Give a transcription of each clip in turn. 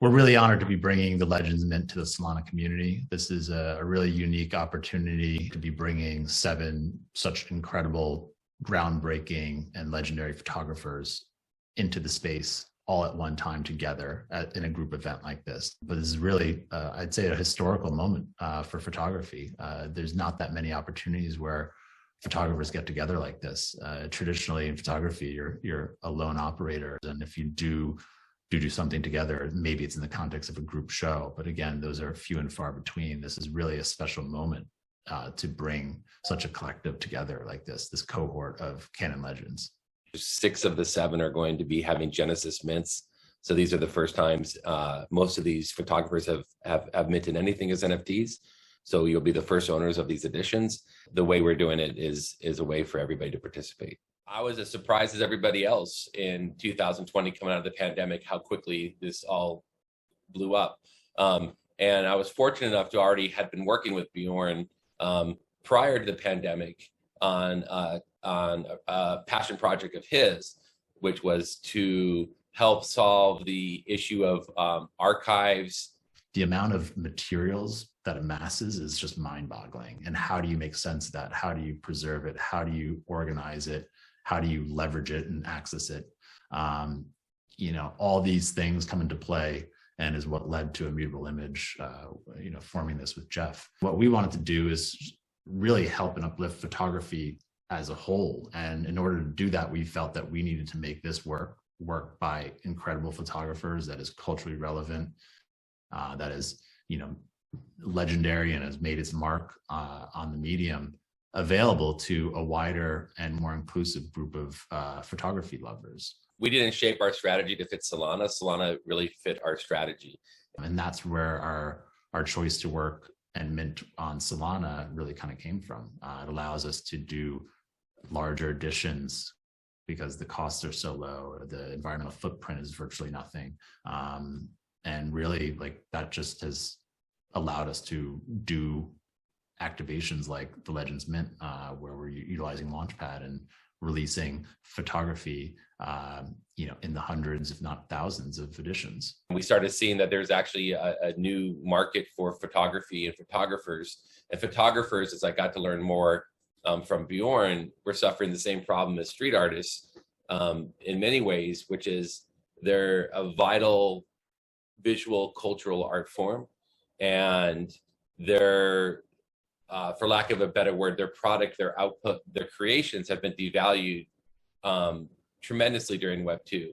We're really honored to be bringing the Legends Mint to the Solana community. This is a really unique opportunity to be bringing 7 such incredible, groundbreaking, and legendary photographers into the space all at one time together in a group event like this. But this is really, I'd say, a historical moment for photography. There's not that many opportunities where photographers get together like this. Traditionally in photography, you're a lone operator, and if you do something together, maybe it's in the context of a group show, but again, those are few and far between. This is really a special moment to bring such a collective together like this cohort of Canon Legends. 6 of the 7 are going to be having Genesis mints. So these are the first times most of these photographers have minted anything as NFTs. So you'll be the first owners of these editions. The way we're doing it is a way for everybody to participate. I was as surprised as everybody else in 2020 coming out of the pandemic, how quickly this all blew up. And I was fortunate enough to already had been working with Bjorn prior to the pandemic on a passion project of his, which was to help solve the issue of archives. The amount of materials that amasses is just mind-boggling. And how do you make sense of that? How do you preserve it? How do you organize it? How do you leverage it and access it? All these things come into play and is what led to Immutable Image, forming this with Jeff. What we wanted to do is really help and uplift photography as a whole. And in order to do that, we felt that we needed to make this work by incredible photographers that is culturally relevant, that is, legendary and has made its mark on the medium, available to a wider and more inclusive group of photography lovers. We didn't shape our strategy to fit Solana. Solana really fit our strategy. And that's where our choice to work and mint on Solana really kind of came from. It allows us to do larger editions because the costs are so low, the environmental footprint is virtually nothing. And really, that just has allowed us to do activations like the Legends Mint, where we're utilizing Launchpad and releasing photography, in the hundreds, if not thousands of editions. We started seeing that there's actually a new market for photography and photographers. And photographers, as I got to learn more from Bjorn, were suffering the same problem as street artists in many ways, which is they're a vital visual cultural art form, and they're for lack of a better word, their product, their output, their creations have been devalued tremendously during Web 2.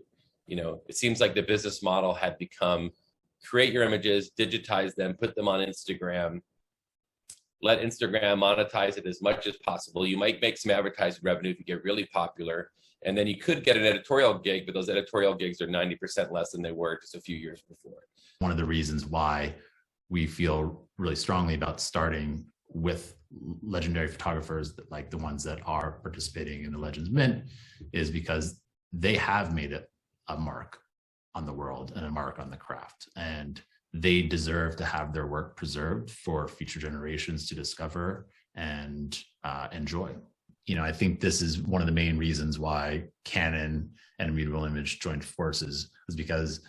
It seems like the business model had become create your images, digitize them, put them on Instagram, let Instagram monetize it as much as possible. You might make some advertising revenue if you get really popular, and then you could get an editorial gig, but those editorial gigs are 90% less than they were just a few years before. One of the reasons why we feel really strongly about starting with legendary photographers like the ones that are participating in the Legends Mint is because they have made it a mark on the world and a mark on the craft, and they deserve to have their work preserved for future generations to discover and enjoy. I think this is one of the main reasons why Canon and Immutable Image joined forces, is because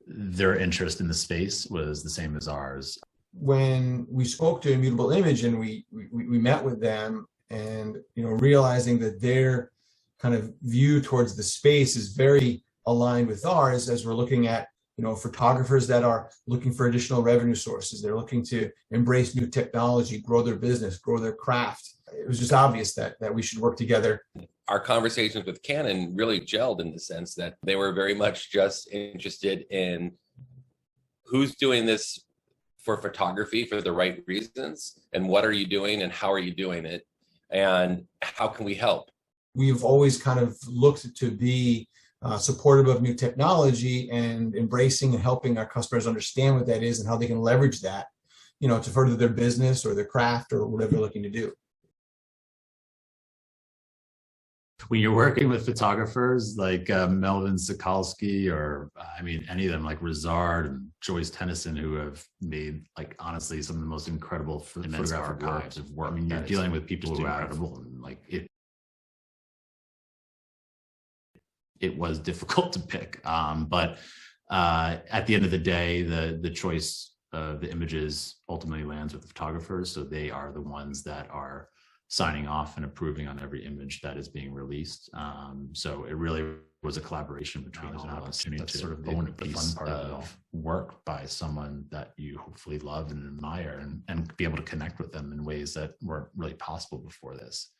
their interest in the space was the same as ours. When we spoke to Immutable Image and we met with them, and realizing that their kind of view towards the space is very aligned with ours, as we're looking at photographers that are looking for additional revenue sources, they're looking to embrace new technology, grow their business, grow their craft. It was just obvious that we should work together. Our conversations with Canon really gelled in the sense that they were very much just interested in who's doing this for photography for the right reasons, and what are you doing and how are you doing it, and how can we help? We've always kind of looked to be supportive of new technology and embracing and helping our customers understand what that is and how they can leverage that, to further their business or their craft or whatever they're looking to do. When you're working with photographers like Melvin Sokolsky, or any of them, like Rizard and Joyce Tennyson, who have made honestly some of the most incredible photographic archives of work. You're dealing with people who are incredible, and it was difficult to pick, but At the end of the day, the choice of the images ultimately lands with the photographers. So they are the ones that are signing off and approving on every image that is being released. So it really was a collaboration between all of us. That's sort of the fun part of work by someone that you hopefully love and admire, and be able to connect with them in ways that weren't really possible before this.